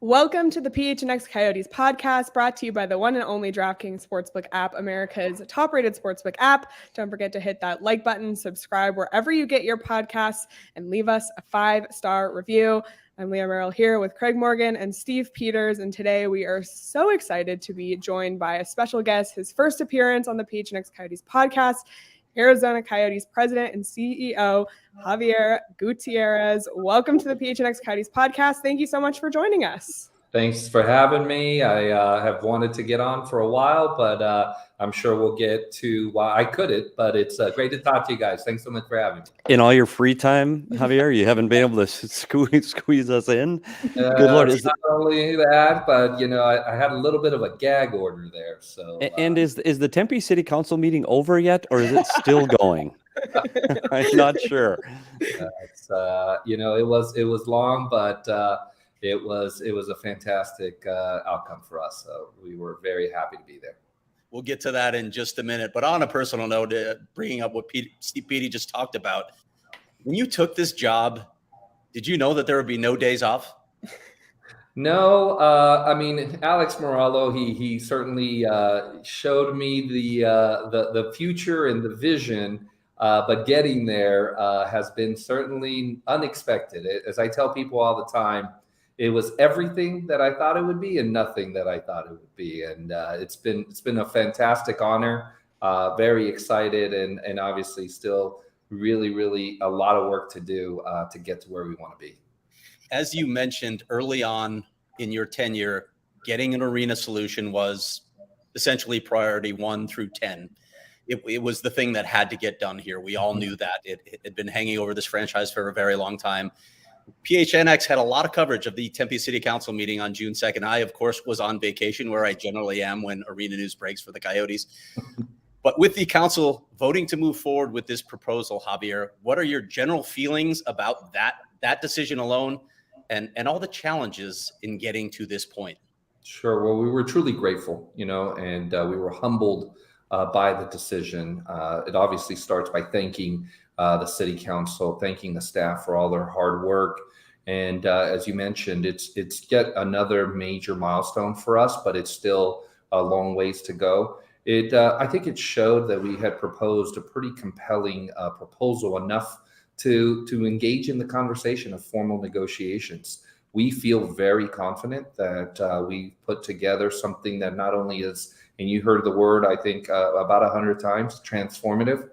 Welcome to the PHNX Coyotes podcast, brought to you by the one and only DraftKings Sportsbook app, America's top-rated sportsbook app. Don't forget to hit that like button, subscribe wherever you get your podcasts, and leave us a 5-star review. I'm Leah Merrill here with Craig Morgan and Steve Peters, and today we are so excited to be joined by a special guest, his first appearance on the PHNX Coyotes podcast, Arizona Coyotes president and CEO Xavier Gutierrez. Welcome to the PHNX Coyotes podcast. Thank you so much for joining us. Thanks for having me. I have wanted to get on for a while, but I'm sure we'll get to why I couldn't. But it's great to talk to you guys. Thanks so much for having me. In all your free time, Javier, you haven't been able to squeeze us in. Good Lord, it's not only that, but I had a little bit of a gag order there. So, and is the Tempe City Council meeting over yet, or is it still going? I'm not sure. It was long, but it was a fantastic outcome for us. So we were very happy to be there. We'll get to that in just a minute. But on a personal note, bringing up what Steve Petey just talked about, when you took this job, did you know that there would be no days off? No, Alex Morello, he certainly showed me the future and the vision, but getting there has been certainly unexpected. As I tell people all the time, it was everything that I thought it would be and nothing that I thought it would be. And it's been a fantastic honor, very excited, and obviously still really, really a lot of work to do to get to where we want to be. As you mentioned early on in your tenure, getting an arena solution was essentially priority 1 through 10. It was the thing that had to get done here. We all knew that. It had been hanging over this franchise for a very long time. PHNX had a lot of coverage of the Tempe City Council meeting on June 2nd. I, of course, was on vacation, where I generally am when arena news breaks for the Coyotes. But with the council voting to move forward with this proposal, Javier, what are your general feelings about that decision alone and all the challenges in getting to this point? Sure. Well, we were truly grateful, and we were humbled by the decision. It obviously starts by thanking the city council, thanking the staff for all their hard work. And as you mentioned, it's yet another major milestone for us, but it's still a long ways to go. I think it showed that we had proposed a pretty compelling proposal, enough to engage in the conversation of formal negotiations. We feel very confident that we put together something that not only is, and you heard the word, I think, about 100 times, transformative.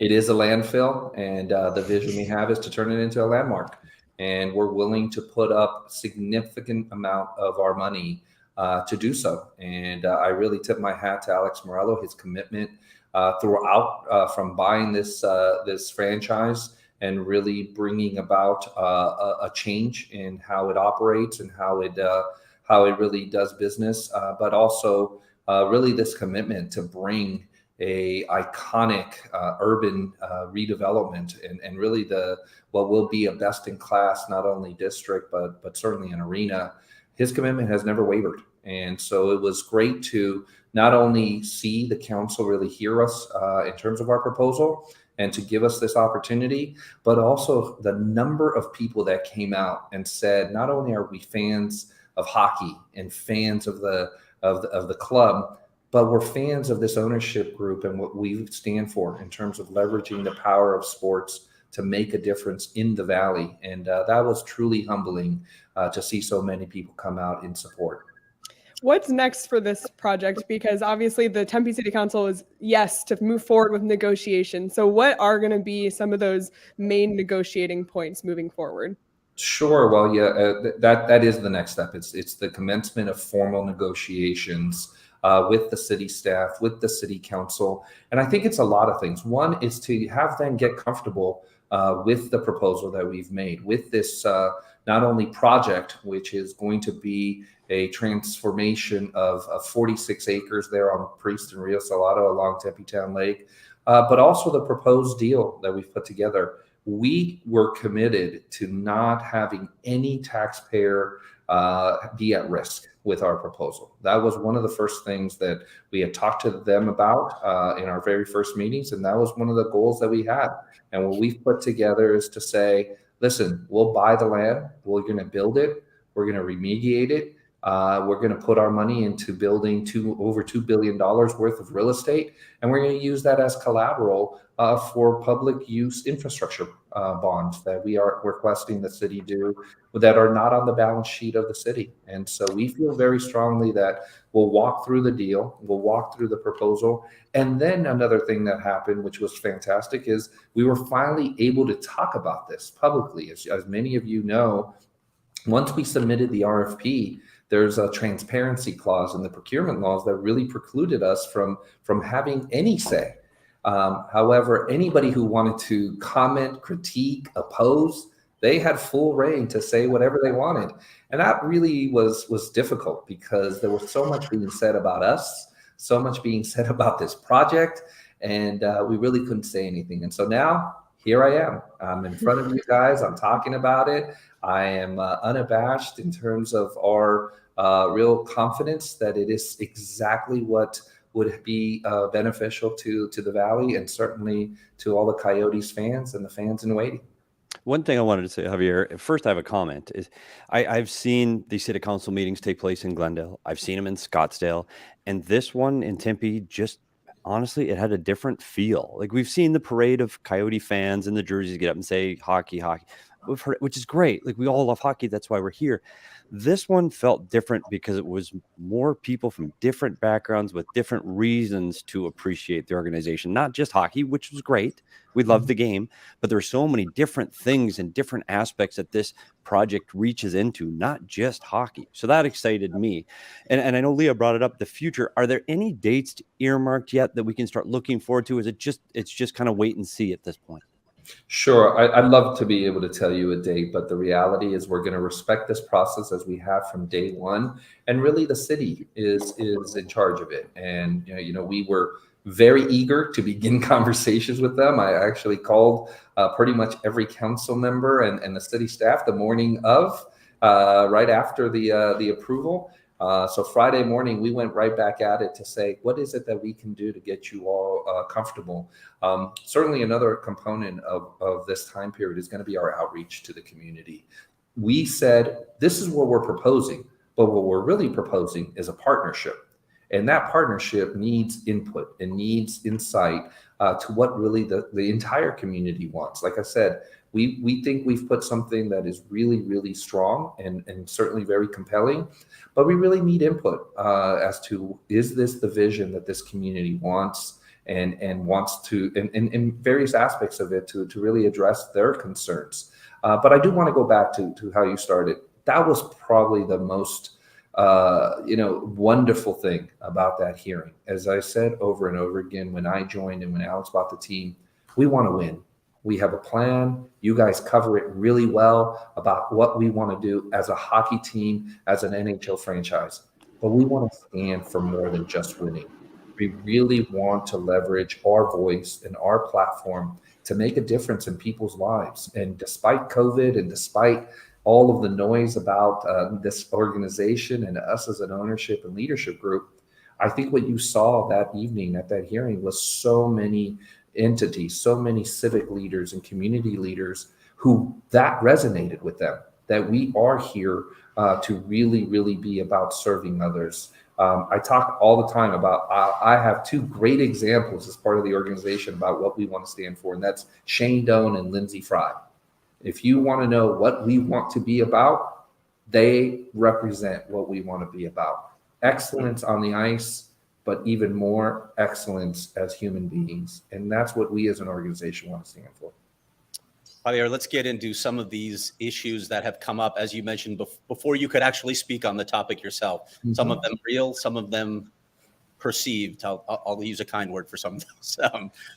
It is a landfill, and the vision we have is to turn it into a landmark. And we're willing to put up significant amount of our money to do so. And I really tip my hat to Alex Morello, his commitment throughout from buying this franchise and really bringing about a change in how it operates and how it really does business, but also really this commitment to bring a iconic urban redevelopment and really what will be a best in class, not only district, but certainly an arena. His commitment has never wavered. And so it was great to not only see the council really hear us in terms of our proposal and to give us this opportunity, but also the number of people that came out and said, not only are we fans of hockey and fans of the club, but we're fans of this ownership group and what we stand for in terms of leveraging the power of sports to make a difference in the Valley. And that was truly humbling to see so many people come out in support. What's next for this project? Because obviously the Tempe City Council is yes to move forward with negotiations. So what are going to be some of those main negotiating points moving forward? Sure. Well, yeah, that is the next step. It's the commencement of formal negotiations with the city staff, with the city council. And I think it's a lot of things. One is to have them get comfortable with the proposal that we've made, with this not only project, which is going to be a transformation of 46 acres there on Priest and Rio Salado along Tempe Town Lake, but also the proposed deal that we've put together. We were committed to not having any taxpayer be at risk with our proposal. That was one of the first things that we had talked to them about in our very first meetings, and that was one of the goals that we had. And what we've put together is to say, listen, we'll buy the land, we're going to build it, We're going to remediate it. We're going to put our money into building over $2 billion worth of real estate, and we're going to use that as collateral for public use infrastructure bonds that we are requesting the city do that are not on the balance sheet of the city. And so we feel very strongly that we'll walk through the deal, we'll walk through the proposal. And then another thing that happened, which was fantastic, is we were finally able to talk about this publicly. As many of you know, once we submitted the RFP, there's a transparency clause in the procurement laws that really precluded us from having any say. However, anybody who wanted to comment, critique, oppose, they had full reign to say whatever they wanted. And that really was difficult because there was so much being said about us, so much being said about this project, and we really couldn't say anything. And so now here I am. I'm in front of you guys. I'm talking about it. I am unabashed in terms of our real confidence that it is exactly what would be beneficial to the Valley and certainly to all the Coyotes fans and the fans in waiting. One thing I wanted to say, Javier, first I have a comment, is I've seen these city council meetings take place in Glendale. I've seen them in Scottsdale. And this one in Tempe, just honestly, it had a different feel. Like, we've seen the parade of Coyote fans in the jerseys get up and say hockey, hockey. We've heard, which is great. Like, we all love hockey. That's why we're here. This one felt different because it was more people from different backgrounds with different reasons to appreciate the organization, not just hockey, which was great. We love the game, but there are so many different things and different aspects that this project reaches into, not just hockey. So that excited me. And I know Leah brought it up, the future. Are there any dates earmarked yet that we can start looking forward to? Is it it's just kind of wait and see at this point? Sure. I'd love to be able to tell you a date, but the reality is we're going to respect this process as we have from day one. And really the city is in charge of it. And, we were very eager to begin conversations with them. I actually called pretty much every council member and the city staff the morning of, right after the approval. So Friday morning, we went right back at it to say, what is it that we can do to get you all comfortable? Certainly another component of this time period is going to be our outreach to the community. We said, this is what we're proposing, but what we're really proposing is a partnership. And that partnership needs input and needs insight to what really the entire community wants. Like I said, we think we've put something that is really, really strong and certainly very compelling, but we really need input as to, is this the vision that this community wants and wants to, in various aspects of it, to really address their concerns. But I do want to go back to how you started. That was probably the most wonderful thing about that hearing. As I said over and over again, when I joined and when Alex bought the team, we want to win. We have a plan. You guys cover it really well about what we want to do as a hockey team, as an NHL franchise. But we want to stand for more than just winning. We really want to leverage our voice and our platform to make a difference in people's lives. And despite COVID and despite all of the noise about this organization and us as an ownership and leadership group, I think what you saw that evening at that hearing was so many entities, so many civic leaders and community leaders who that resonated with them, that we are here to really, really be about serving others. I talk all the time about, I have two great examples as part of the organization about what we want to stand for, and that's Shane Doan and Lindsay Fry. If you want to know what we want to be about, they represent what we want to be about. Excellence on the ice, but even more excellence as human beings. And that's what we as an organization want to stand for. Javier, let's get into some of these issues that have come up, as you mentioned, before you could actually speak on the topic yourself. Mm-hmm. Some of them real, some of them perceived. I'll use a kind word for some of those.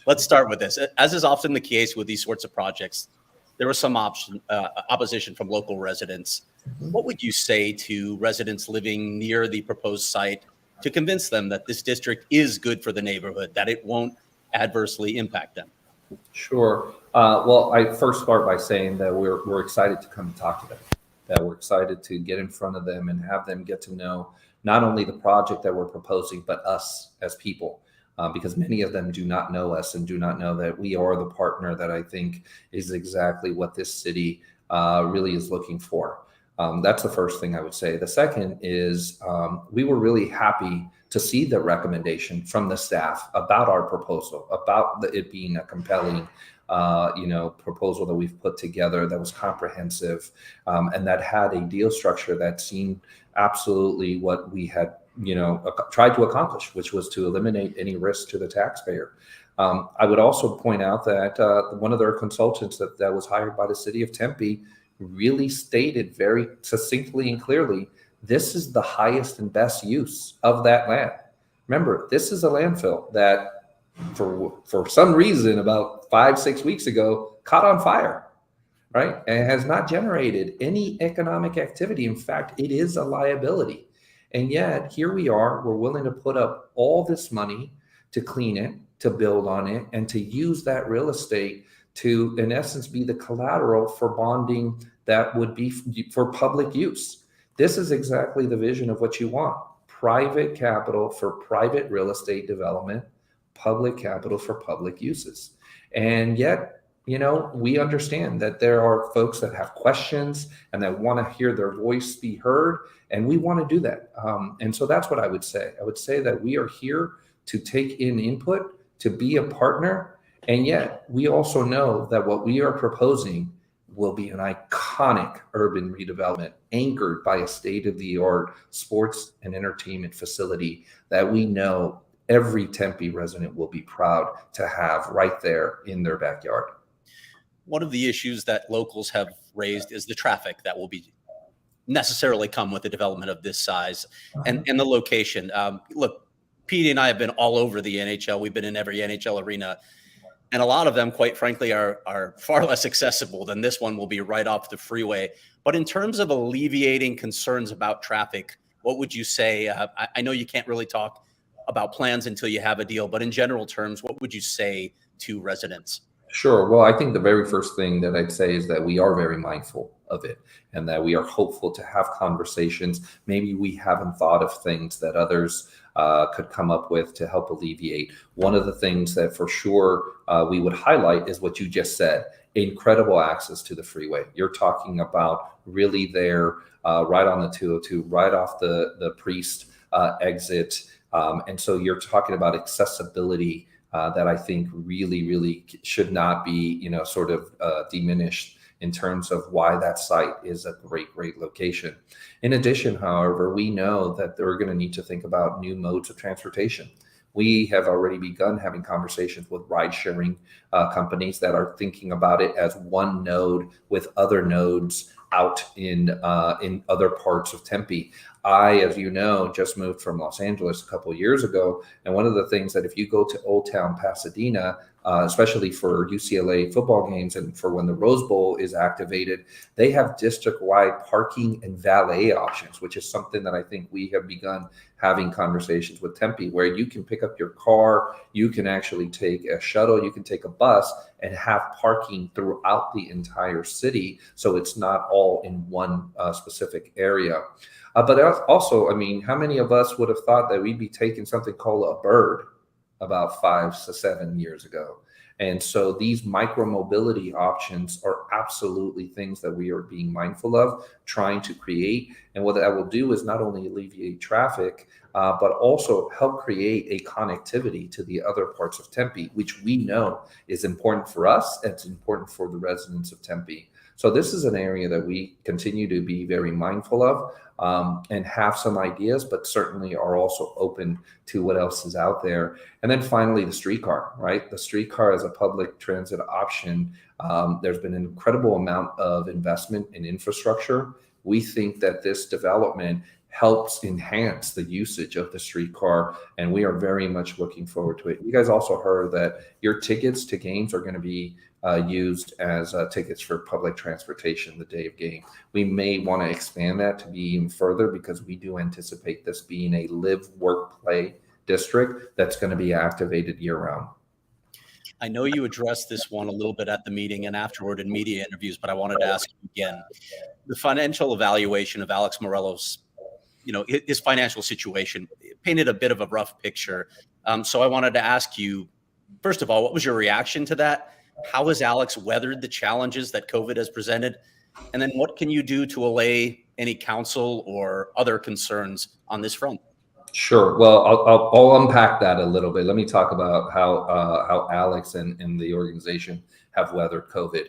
Let's start with this. As is often the case with these sorts of projects, there was some opposition from local residents. Mm-hmm. What would you say to residents living near the proposed site to convince them that this district is good for the neighborhood, that it won't adversely impact them? Sure. Well, I first start by saying that we're excited to come and talk to them, that we're excited to get in front of them and have them get to know not only the project that we're proposing, but us as people, because many of them do not know us and do not know that we are the partner that I think is exactly what this city really is looking for. That's the first thing I would say. The second is we were really happy to see the recommendation from the staff about our proposal, about it being a compelling proposal that we've put together that was comprehensive and that had a deal structure that seemed absolutely what we had, tried to accomplish, which was to eliminate any risk to the taxpayer. I would also point out that one of their consultants that was hired by the city of Tempe really stated very succinctly and clearly, this is the highest and best use of that land. Remember, this is a landfill that for some reason about 5-6 weeks ago caught on fire, right? And has not generated any economic activity. In fact, it is a liability. And yet here we are, we're willing to put up all this money to clean it, to build on it, and to use that real estate to, in essence, be the collateral for bonding that would be for public use. This is exactly the vision of what you want. Private capital for private real estate development, public capital for public uses. And yet, we understand that there are folks that have questions and that want to hear their voice be heard, and we want to do that. And so that's what I would say. I would say that we are here to take in input, to be a partner, and yet we also know that what we are proposing will be an iconic urban redevelopment anchored by a state-of-the-art sports and entertainment facility that we know every Tempe resident will be proud to have right there in their backyard. One of the issues that locals have raised is the traffic that will be necessarily come with the development of this size and the location. Look, Pete and I have been all over the NHL. We've been in every NHL arena. And a lot of them, quite frankly, are far less accessible than this one will be right off the freeway. But in terms of alleviating concerns about traffic, what would you say? I know you can't really talk about plans until you have a deal, but in general terms, what would you say to residents? Sure. Well, I think the very first thing that I'd say is that we are very mindful of it and that we are hopeful to have conversations. Maybe we haven't thought of things that others could come up with to help alleviate. One of the things that for sure we would highlight is what you just said, incredible access to the freeway. You're talking about really there right on the 202, right off the Priest exit. And so you're talking about accessibility that I think really, really should not be, sort of diminished in terms of why that site is a great, great location. In addition, however, we know that they're going to need to think about new modes of transportation. We have already begun having conversations with ride-sharing companies that are thinking about it as one node with other nodes out in other parts of Tempe. I, as you know, just moved from Los Angeles a couple of years ago. And one of the things that if you go to Old Town Pasadena, especially for UCLA football games and for when the Rose Bowl is activated, they have district-wide parking and valet options, which is something that I think we have begun having conversations with Tempe, where you can pick up your car, you can actually take a shuttle, you can take a bus and have parking throughout the entire city. So it's not all in one specific area. But also, how many of us would have thought that we'd be taking something called a bird about 5 to 7 years ago? And so these micro-mobility options are absolutely things that we are being mindful of, trying to create. And what that will do is not only alleviate traffic, but also help create a connectivity to the other parts of Tempe, which we know is important for us and it's important for the residents of Tempe. So this is an area that we continue to be very mindful of and have some ideas, but certainly are also open to what else is out there. And then finally, the streetcar, right? The streetcar as a public transit option. There's been an incredible amount of investment in infrastructure. We think that this development helps enhance the usage of the streetcar, and we are very much looking forward to it. You guys also heard that your tickets to games are going to be used as tickets for public transportation the day of game. We may want to expand that to be even further because we do anticipate this being a live, work, play district that's going to be activated year-round. I know you addressed this one a little bit at the meeting and afterward in media interviews, but I wanted to ask you again. The financial evaluation of Alex Morelos, his financial situation painted a bit of a rough picture. So I wanted to ask you, first of all, what was your reaction to that? How has Alex weathered the challenges that COVID has presented? And then what can you do to allay any council or other concerns on this front? Sure. Well, I'll unpack that a little bit. Let me talk about how Alex and the organization have weathered COVID.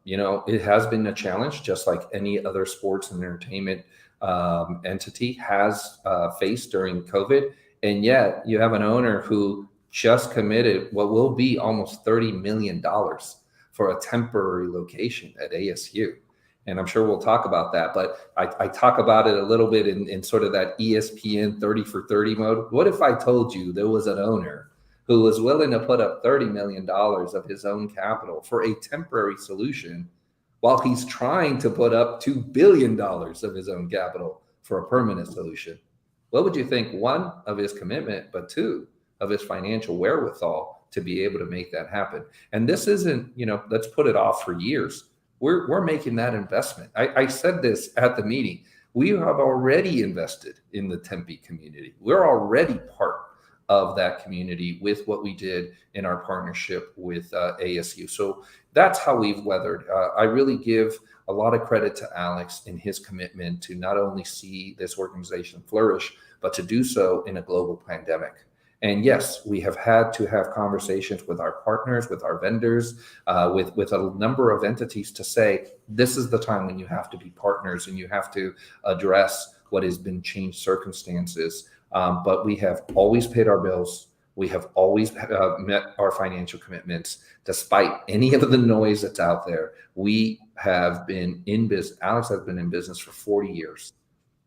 It has been a challenge, just like any other sports and entertainment entity has faced during COVID. And yet you have an owner who just committed what will be almost $30 million for a temporary location at ASU. And I'm sure we'll talk about that, but I talk about it a little bit in sort of that ESPN 30 for 30 mode. What if I told you there was an owner who was willing to put up $30 million of his own capital for a temporary solution while he's trying to put up $2 billion of his own capital for a permanent solution? What would you think? One, of his commitment, but two, of his financial wherewithal to be able to make that happen. And this isn't, let's put it off for years. We're making that investment. I said this at the meeting. We have already invested in the Tempe community. We're already part of that community with what we did in our partnership with ASU. So that's how we've weathered. I really give a lot of credit to Alex in his commitment to not only see this organization flourish, but to do so in a global pandemic. And yes, we have had to have conversations with our partners, with our vendors, with a number of entities to say, this is the time when you have to be partners and you have to address what has been changed circumstances. But we have always paid our bills. We have always met our financial commitments, despite any of the noise that's out there. We have been in business. Alex has been in business for 40 years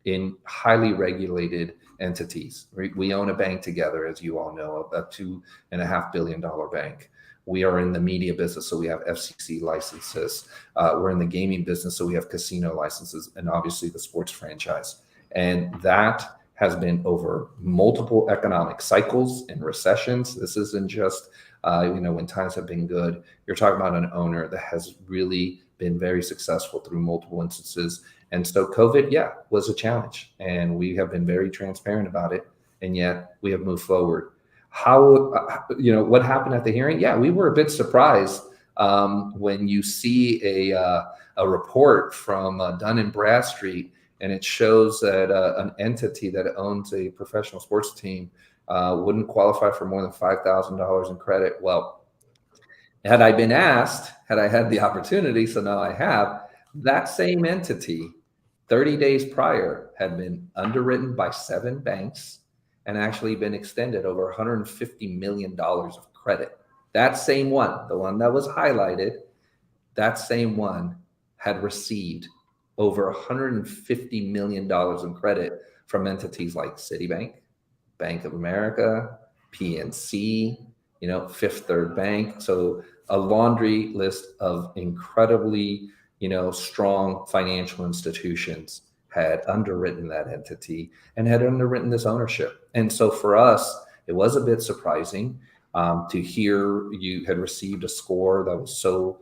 in highly regulated entities. We own a bank together, as you all know, a $2.5 billion bank. We are in the media business, so we have FCC licenses. We're in the gaming business, so we have casino licenses, and obviously the sports franchise. And that has been over multiple economic cycles and recessions. This isn't just, when times have been good. You're talking about an owner that has really been very successful through multiple instances. And so COVID, was a challenge, and we have been very transparent about it, and yet we have moved forward. What happened at the hearing? Yeah, we were a bit surprised when you see a report from Dun & Bradstreet, and it shows that an entity that owns a professional sports team wouldn't qualify for more than $5,000 in credit. Well, had I been asked, had I had the opportunity, so now I have, that same entity 30 days prior had been underwritten by 7 banks and actually been extended over $150 million of credit. That same one, the one that was highlighted, that same one had received over $150 million in credit from entities like Citibank, Bank of America, PNC, Fifth Third Bank. So a laundry list of incredibly strong financial institutions had underwritten that entity and had underwritten this ownership. And so for us, it was a bit surprising to hear you had received a score that was so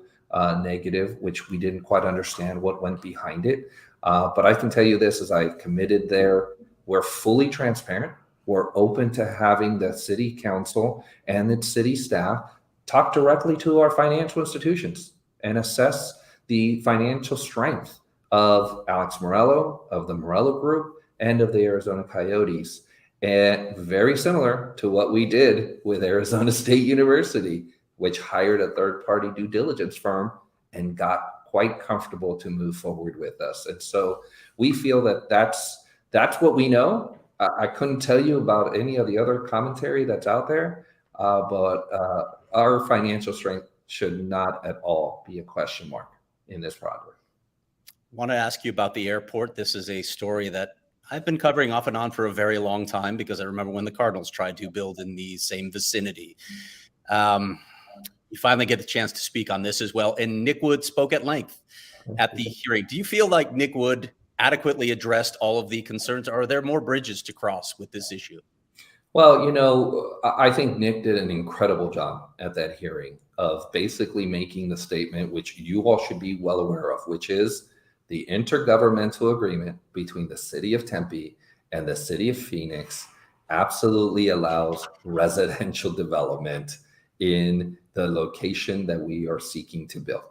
negative, which we didn't quite understand what went behind it. But I can tell you this, as I committed there, we're fully transparent. We're open to having the city council and its city staff talk directly to our financial institutions and assess the financial strength of Alex Morello, of the Morello Group, and of the Arizona Coyotes. And very similar to what we did with Arizona State University, which hired a third-party due diligence firm and got quite comfortable to move forward with us. And so we feel that that's what we know. I couldn't tell you about any of the other commentary that's out there, but our financial strength should not at all be a question mark in this project. I want to ask you about the airport. This is a story that I've been covering off and on for a very long time, because I remember when the Cardinals tried to build in the same vicinity. You finally get the chance to speak on this as well. And Nick Wood spoke at length at the hearing. Do you feel like Nick Wood adequately addressed all of the concerns, or are there more bridges to cross with this issue? Well, I think Nick did an incredible job at that hearing of basically making the statement, which you all should be well aware of, which is the intergovernmental agreement between the city of Tempe and the city of Phoenix absolutely allows residential development in the location that we are seeking to build.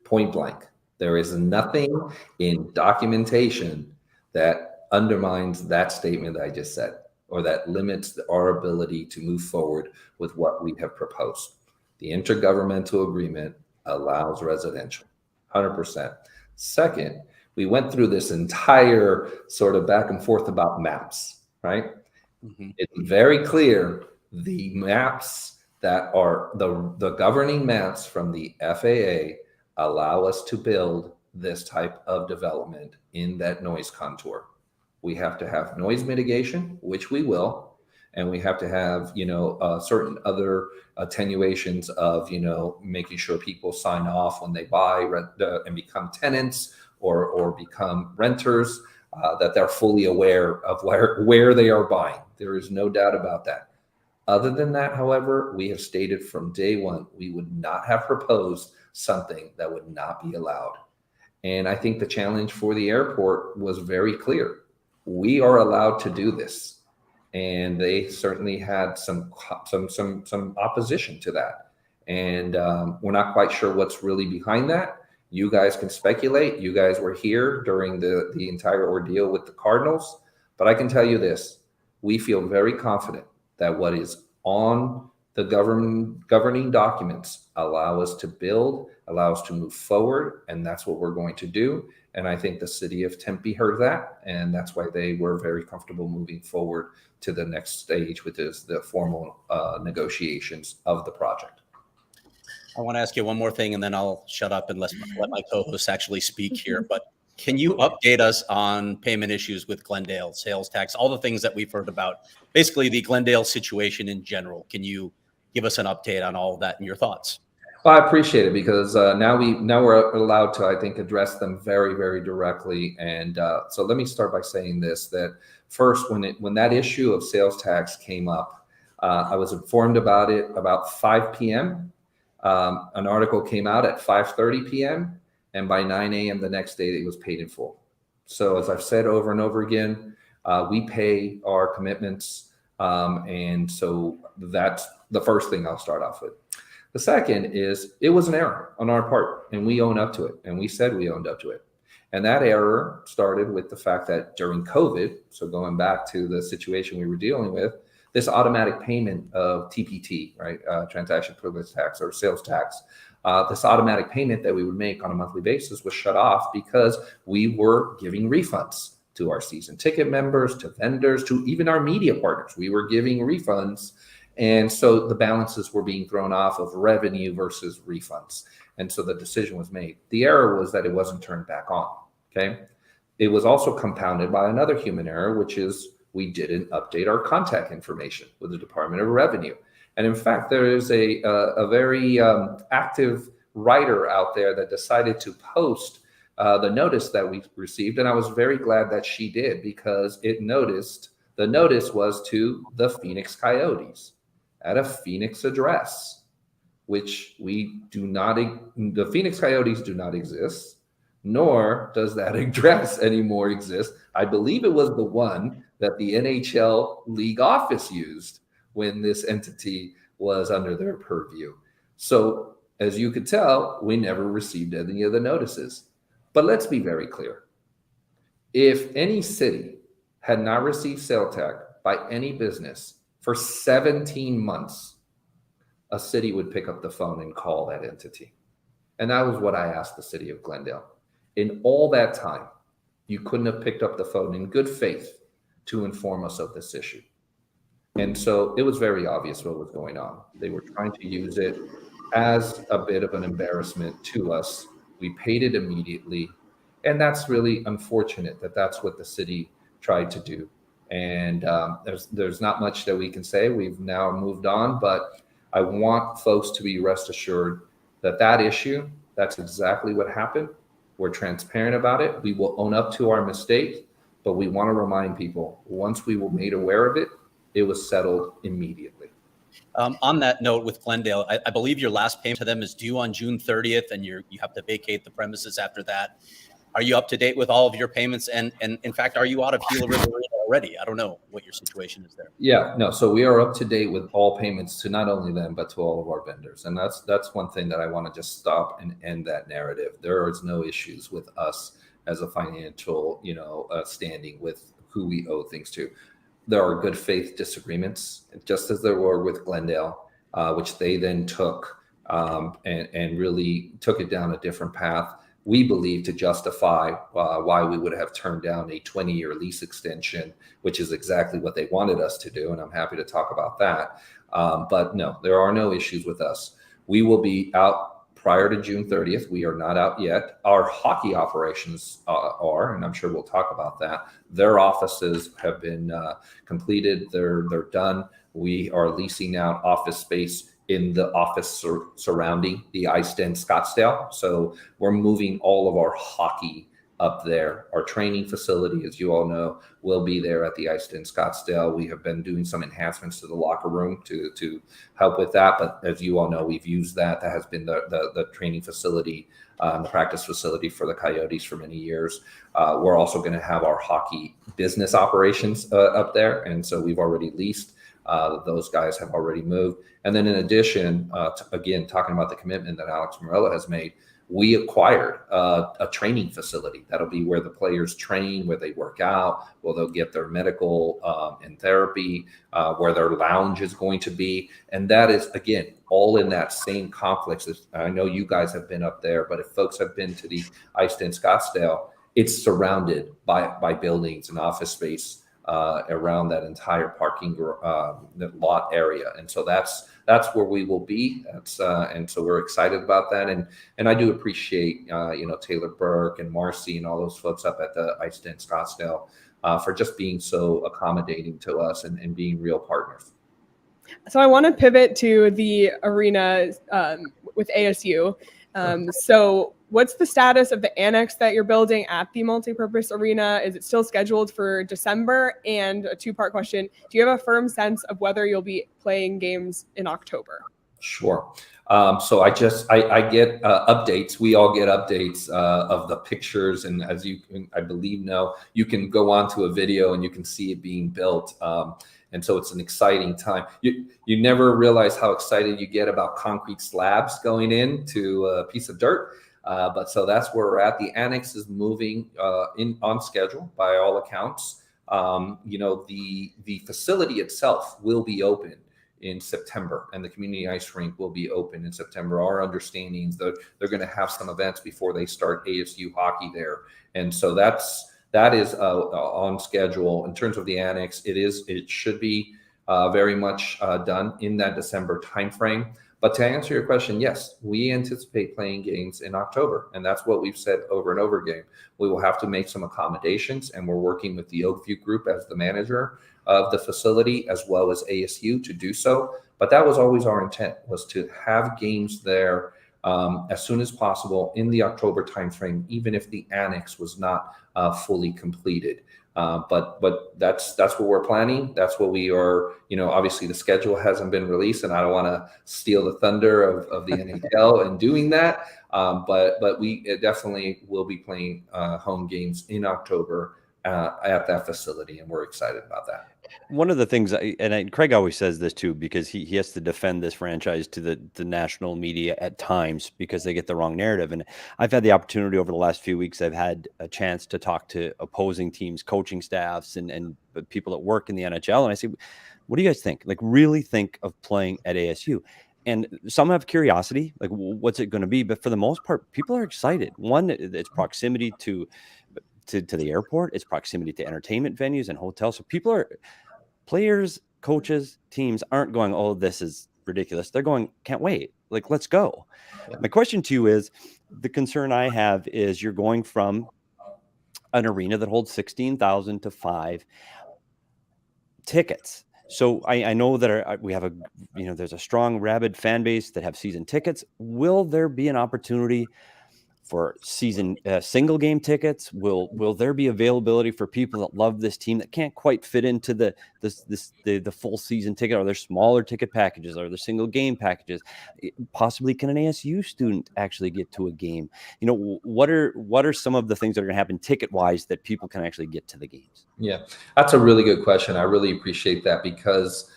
Point blank. There is nothing in documentation that undermines that statement that I just said, or that limits our ability to move forward with what we have proposed. The intergovernmental agreement allows residential, 100%. Second, we went through this entire sort of back and forth about maps, right? Mm-hmm. It's very clear the maps that are the governing maps from the FAA allow us to build this type of development in that noise contour. We have to have noise mitigation, which we will, and we have to have, certain other attenuations of, making sure people sign off when they buy and become tenants or become renters, that they're fully aware of where they are buying. There is no doubt about that. Other than that, however, we have stated from day one, we would not have proposed something that would not be allowed. And I think the challenge for the airport was very clear. We are allowed to do this. And they certainly had some opposition to that. And we're not quite sure what's really behind that. You guys can speculate. You guys were here during the entire ordeal with the Cardinals. But I can tell you this, we feel very confident that what is on the governing documents allow us to build, allow us to move forward, and that's what we're going to do. And I think the city of Tempe heard that, and that's why they were very comfortable moving forward to the next stage, which is the formal negotiations of the project. I want to ask you one more thing, and then I'll shut up and let my co-hosts actually speak here. But can you update us on payment issues with Glendale, sales tax, all the things that we've heard about, basically the Glendale situation in general? Can you give us an update on all of that and your thoughts? Well, I appreciate it because now we're allowed to, I think, address them very, very directly. And so let me start by saying this: that first, when that issue of sales tax came up, I was informed about it about 5 p.m. An article came out at 5:30 p.m. and by 9 a.m. the next day, it was paid in full. So as I've said over and over again, we pay our commitments, and so that's the first thing I'll start off with. The second is it was an error on our part, and we own up to it, and we said we owned up to it. And that error started with the fact that during COVID, so going back to the situation we were dealing with, this automatic payment of TPT, right, transaction privilege tax or sales tax, this automatic payment that we would make on a monthly basis was shut off because we were giving refunds to our season ticket members, to vendors, to even our media partners. We were giving refunds. And so the balances were being thrown off of revenue versus refunds. And so the decision was made. The error was that it wasn't turned back on, okay? It was also compounded by another human error, which is we didn't update our contact information with the Department of Revenue. And in fact, there is a very active writer out there that decided to post the notice that we received. And I was very glad that she did because the notice was to the Phoenix Coyotes at a Phoenix address, which the Phoenix Coyotes do not exist, nor does that address anymore exist. I believe it was the one that the NHL league office used when this entity was under their purview. So as you could tell, we never received any of the notices. But let's be very clear. If any city had not received sales tax by any business for 17 months, a city would pick up the phone and call that entity. And that was what I asked the city of Glendale. In all that time, you couldn't have picked up the phone in good faith to inform us of this issue. And so it was very obvious what was going on. They were trying to use it as a bit of an embarrassment to us. We paid it immediately. And that's really unfortunate that that's what the city tried to do. And there's not much that we can say. We've now moved on, but I want folks to be rest assured that that issue, that's exactly what happened. We're transparent about it. We will own up to our mistake, but we want to remind people once we were made aware of it, it was settled immediately. On that note with Glendale, I believe your last payment to them is due on June 30th, and you have to vacate the premises after that. Are you up to date with all of your payments? And in fact, are you out of Gila River Arena already? I don't know what your situation is there. Yeah, no. So we are up to date with all payments to not only them, but to all of our vendors. And that's one thing that I want to just stop and end that narrative. There is no issues with us as a financial, standing with who we owe things to. There are good faith disagreements, just as there were with Glendale, which they then took and really took it down a different path. We believe to justify why we would have turned down a 20-year lease extension, which is exactly what they wanted us to do. And I'm happy to talk about that. But no, there are no issues with us. We will be out prior to June 30th. We are not out yet. Our hockey operations are, and I'm sure we'll talk about that. Their offices have been completed. They're done. We are leasing out office space in the office surrounding the ice den Scottsdale. So we're moving all of our hockey up there. Our training facility, as you all know, will be there at the ice den Scottsdale. We have been doing some enhancements to the locker room to help with that. But as you all know, we've used that. That has been the training facility, the practice facility for the Coyotes for many years. We're also going to have our hockey business operations up there. And so we've already leased. Those guys have already moved. And then in addition, again, talking about the commitment that Alex Morella has made, we acquired a training facility. That'll be where the players train, where they work out, where they'll get their medical and therapy, where their lounge is going to be. And that is, again, all in that same complex. I know you guys have been up there, but if folks have been to the Ice Den Scottsdale, it's surrounded by buildings and office space around that entire parking lot area. And so that's where we will be. And so we're excited about that. And I do appreciate, Taylor Burke and Marcy and all those folks up at the Ice Den Scottsdale for just being so accommodating to us and being real partners. So I want to pivot to the arena with ASU. So what's the status of the annex that you're building at the multipurpose arena? Is it still scheduled for December? And a two-part question, do you have a firm sense of whether you'll be playing games in October? Sure. So I get updates. We all get updates of the pictures. And as I believe know, you can go onto a video and you can see it being built. And so it's an exciting time. You never realize how excited you get about concrete slabs going into a piece of dirt. But so that's where we're at. The annex is moving on schedule by all accounts. The facility itself will be open in September, and the community ice rink will be open in September. Our understanding is that they're going to have some events before they start ASU hockey there. And so that is on schedule. In terms of the annex, it should be very much done in that December timeframe. But to answer your question, yes, we anticipate playing games in October, and that's what we've said over and over again. We will have to make some accommodations, and we're working with the Oakview Group as the manager of the facility, as well as ASU to do so. But that was always our intent, was to have games there as soon as possible in the October timeframe, even if the annex was not fully completed. But that's what we're planning. That's what we are, obviously the schedule hasn't been released, and I don't want to steal the thunder of the NHL in doing that. But we definitely will be playing home games in October at that facility, and we're excited about that. One of the things, Craig always says this too, because he has to defend this franchise to the national media at times because they get the wrong narrative. And I've had the opportunity over the last few weeks, I've had a chance to talk to opposing teams, coaching staffs, and people that work in the NHL. And I say, what do you guys think? Like, really think of playing at ASU? And some have curiosity, like, what's it going to be? But for the most part, people are excited. One, it's proximity to the airport, it's proximity to entertainment venues and hotels. So players, coaches, teams aren't going, oh, this is ridiculous. They're going, can't wait. Like, let's go. Yeah. My question to you is, the concern I have is you're going from an arena that holds 16,000 to 5 tickets. So I know that we have there's a strong, rabid fan base that have season tickets. Will there be an opportunity for season single game tickets? Will there be availability for people that love this team that can't quite fit into the full season ticket? Are there smaller ticket packages? Are there single game packages? Possibly, can an ASU student actually get to a game? What are some of the things that are going to happen ticket wise that people can actually get to the games? Yeah, that's a really good question. I really appreciate that because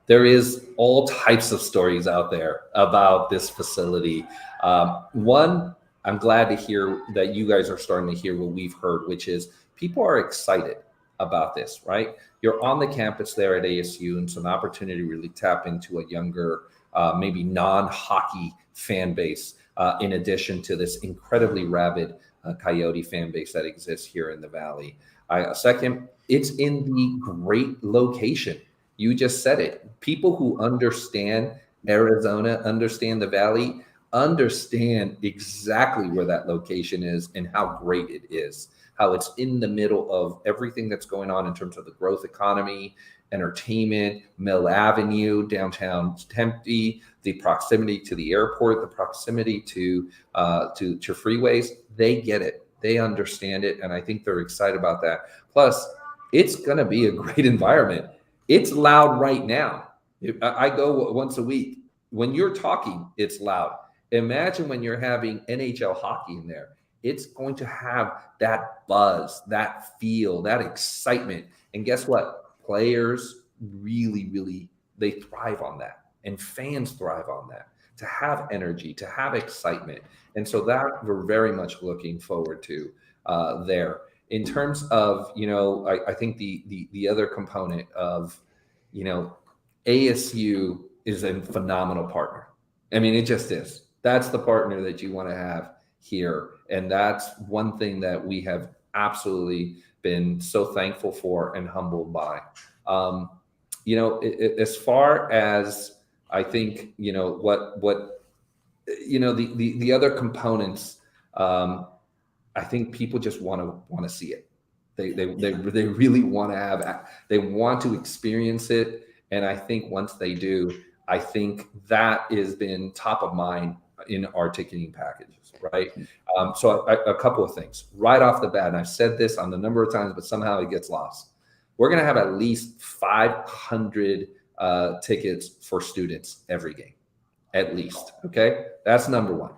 there is all types of stories out there about this facility. One, I'm glad to hear that you guys are starting to hear what we've heard, which is people are excited about this, right? You're on the campus there at ASU, and it's an opportunity to really tap into a younger, maybe non-hockey fan base, in addition to this incredibly rabid Coyote fan base that exists here in the Valley. Second, it's in the great location. You just said it. People who understand Arizona, understand the Valley, understand exactly where that location is and how great it is, how it's in the middle of everything that's going on in terms of the growth economy, entertainment, Mill Avenue, downtown Tempe, the proximity to the airport, the proximity to freeways. They get it. They understand it. And I think they're excited about that. Plus, it's going to be a great environment. It's loud right now. I go once a week. When you're talking, it's loud. Imagine when you're having NHL hockey in there. It's going to have that buzz, that feel, that excitement. And guess what? Players really, they thrive on that. And fans thrive on that. To have energy, to have excitement. And so that we're very much looking forward to there. In terms of, I think the other component of, ASU is a phenomenal partner. I mean, it just is. That's the partner that you want to have here. And that's one thing that we have absolutely been so thankful for and humbled by. As far as I think, the other components, I think people just want to see it. They really want to they want to experience it. And I think once they do, I think that has been top of mind in our ticketing packages, right? So a couple of things right off the bat, and I've said this on a number of times, but somehow it gets lost. We're going to have at least 500 tickets for students every game, at least. Okay, that's number one.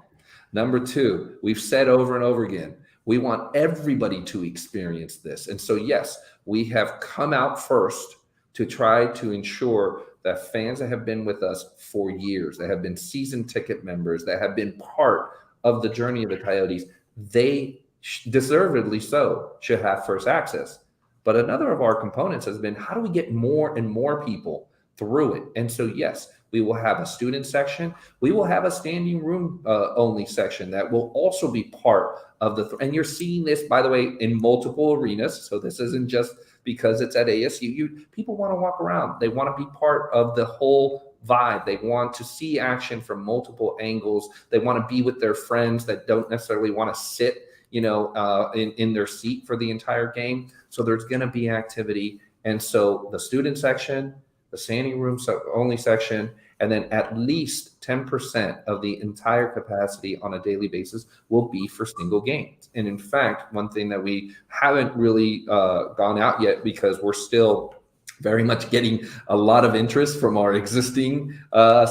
Number two, we've said over and over again, we want everybody to experience this. And so, yes, we have come out first to try to ensure that fans that have been with us for years, that have been season ticket members, that have been part of the journey of the Coyotes, they deservedly so should have first access. But another of our components has been, how do we get more and more people through it? And so, yes, we will have a student section. We will have a standing room only section that will also be part of and you're seeing this, by the way, in multiple arenas. So this isn't just because it's at ASU. People want to walk around. They want to be part of the whole vibe. They want to see action from multiple angles. They want to be with their friends that don't necessarily want to sit, in their seat for the entire game. So there's going to be activity. And so the student section, the standing room only section, and then at least 10% of the entire capacity on a daily basis will be for single games. And in fact, one thing that we haven't really gone out yet, because we're still very much getting a lot of interest from our existing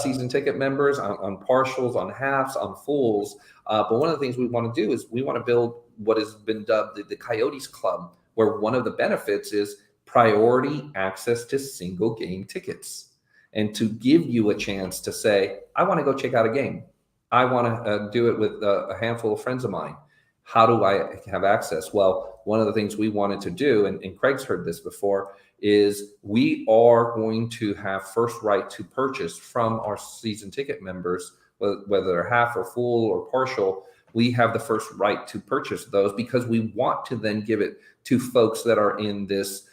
season ticket members on partials, on halves, on fulls. But one of the things we want to do is we want to build what has been dubbed the Coyotes Club, where one of the benefits is priority access to single game tickets, and to give you a chance to say, I want to go check out a game. I want to do it with a handful of friends of mine. How do I have access? Well, one of the things we wanted to do, and Craig's heard this before, is we are going to have first right to purchase from our season ticket members, whether they're half or full or partial. We have the first right to purchase those because we want to then give it to folks that are in this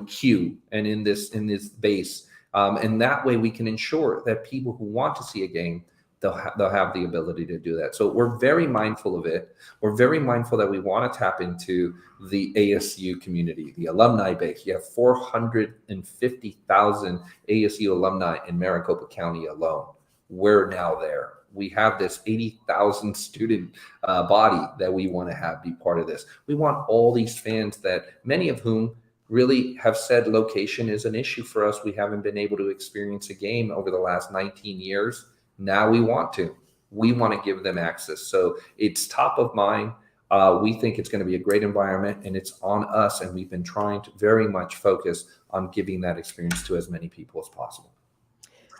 queue and in this base. And that way we can ensure that people who want to see a game, they'll have the ability to do that. So we're very mindful of it. We're very mindful that we want to tap into the ASU community, the alumni base. You have 450,000 ASU alumni in Maricopa County alone. We're now there. We have this 80,000 student body that we want to have be part of this. We want all these fans that many of whom really have said location is an issue for us. We haven't been able to experience a game over the last 19 years. Now we want to. We want to give them access. So it's top of mind. We think it's going to be a great environment, and it's on us. And we've been trying to very much focus on giving that experience to as many people as possible.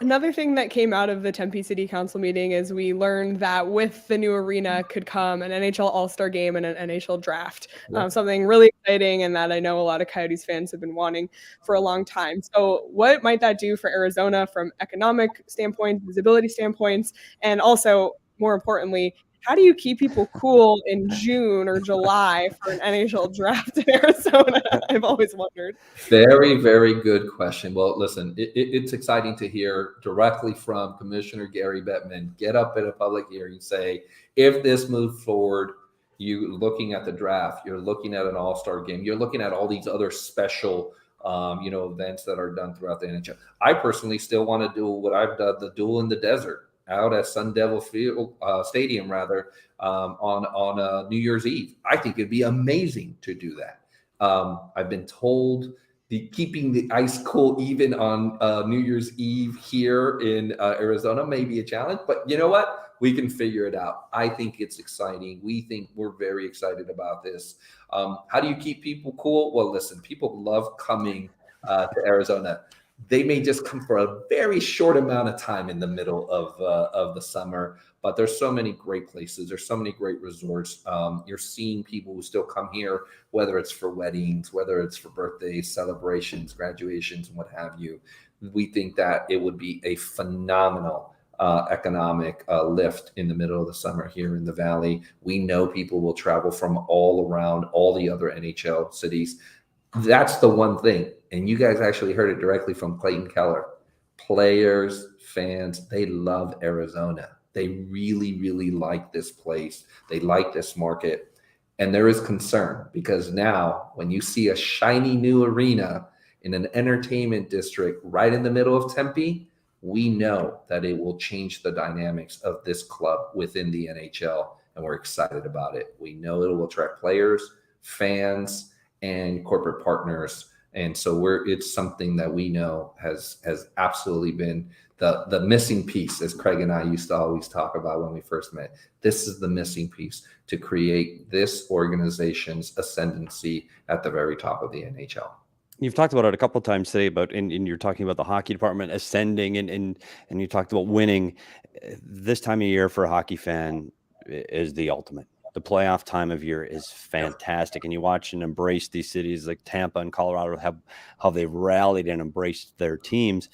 Another thing that came out of the Tempe City Council meeting is we learned that with the new arena could come an NHL All-Star game and an NHL Draft, something really exciting and that I know a lot of Coyotes fans have been wanting for a long time. So what might that do for Arizona from economic standpoint, visibility standpoints, and also, more importantly, how do you keep people cool in June or July for an NHL Draft in Arizona? I've always wondered. Very, very good question. Well, listen, it's exciting to hear directly from Commissioner Gary Bettman get up at a public hearing, say, if this moves forward, you looking at the draft, you're looking at an all-star game, you're looking at all these other special events that are done throughout the NHL. I personally still want to do what I've done, the duel in the desert out at Sun Devil Field Stadium, on New Year's Eve. I think it'd be amazing to do that. I've been told keeping the ice cool even on New Year's Eve here in Arizona may be a challenge, but you know what? We can figure it out. I think it's exciting. We think we're very excited about this. How do you keep people cool? Well, listen, people love coming to Arizona. They may just come for a very short amount of time in the middle of the summer, but there's so many great places. There's so many great resorts. You're seeing people who still come here, whether it's for weddings, whether it's for birthdays, celebrations, graduations, and what have you. We think that it would be a phenomenal economic lift in the middle of the summer here in the Valley. We know people will travel from all around all the other NHL cities. That's the one thing. And you guys actually heard it directly from Clayton Keller. Players, fans, they love Arizona. They really, really like this place. They like this market. And there is concern because now when you see a shiny new arena in an entertainment district right in the middle of Tempe, we know that it will change the dynamics of this club within the NHL. And we're excited about it. We know it will attract players, fans, and corporate partners. And so it's something that we know has absolutely been the missing piece, as Craig and I used to always talk about when we first met. This is the missing piece to create this organization's ascendancy at the very top of the NHL. You've talked about it a couple of times today and you're talking about the hockey department ascending and you talked about winning. This time of year for a hockey fan is the ultimate. The playoff time of year is fantastic. And you watch and embrace these cities like Tampa and Colorado, how they've rallied and embraced their teams.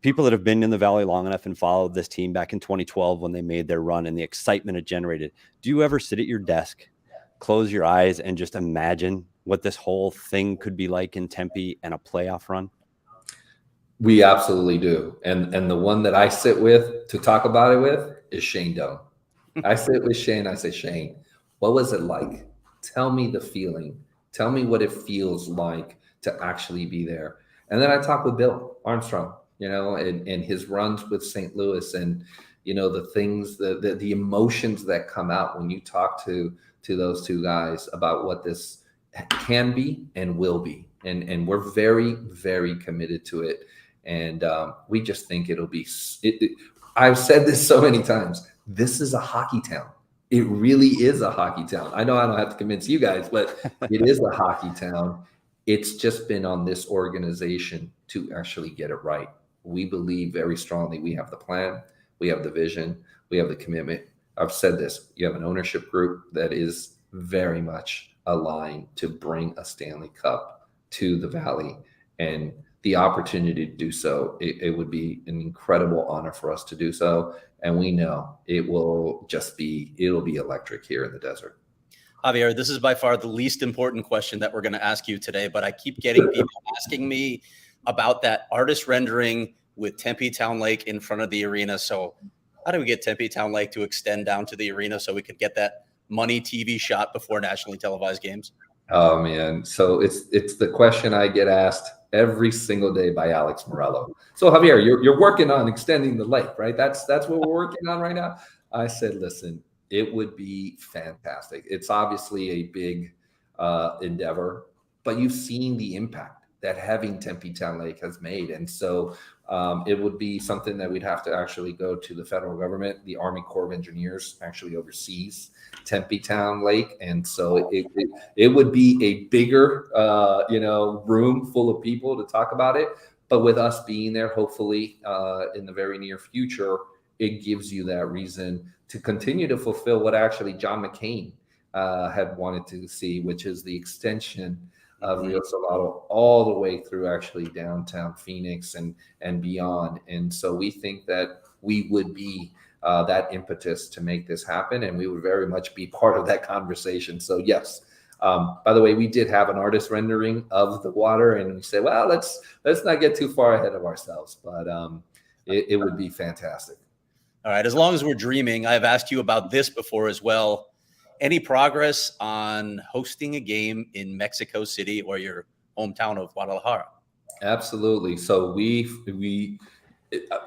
People that have been in the Valley long enough and followed this team back in 2012 when they made their run and the excitement it generated. Do you ever sit at your desk, close your eyes, and just imagine what this whole thing could be like in Tempe and a playoff run? We absolutely do. And the one that I sit with to talk about it with is Shane Doan. I sit with Shane. I say, Shane, what was it like? Tell me the feeling. Tell me what it feels like to actually be there. And then I talk with Bill Armstrong, and his runs with St. Louis and, the things, the emotions that come out when you talk to those two guys about what this can be and will be. And we're very, very committed to it. And we just think it'll be, I've said this so many times, this is a hockey town. It really is a hockey town. I know I don't have to convince you guys, but it is a hockey town. It's just been on this organization to actually get it right. We believe very strongly we have the plan, we have the vision, we have the commitment. I've said this, you have an ownership group that is very much aligned to bring a Stanley Cup to the Valley, and the opportunity to do so, it would be an incredible honor for us to do so. And we know it'll be electric here in the desert. Javier, this is by far the least important question that we're going to ask you today, but I keep getting people asking me about that artist rendering with Tempe Town Lake in front of the arena. So how do we get Tempe Town Lake to extend down to the arena so we could get that money TV shot before nationally televised games? Oh man. So it's the question I get asked every single day by Alex Morello. So Javier, you're working on extending the lake, right? That's what we're working on right now. I said, listen, it would be fantastic. It's obviously a big endeavor, but you've seen the impact that having Tempe Town Lake has made. And so it would be something that we'd have to actually go to the federal government. The Army Corps of Engineers actually oversees Tempe Town Lake. And so it would be a bigger, room full of people to talk about it. But with us being there, hopefully in the very near future, it gives you that reason to continue to fulfill what actually John McCain had wanted to see, which is the extension of Rio Salado all the way through actually downtown Phoenix and beyond. And so we think that we would be that impetus to make this happen, and we would very much be part of that conversation. So yes, by the way, we did have an artist rendering of the water, and we said, well, let's not get too far ahead of ourselves, but it would be fantastic. All right. As long as we're dreaming, I've asked you about this before as well. Any progress on hosting a game in Mexico City or your hometown of Guadalajara? Absolutely. So we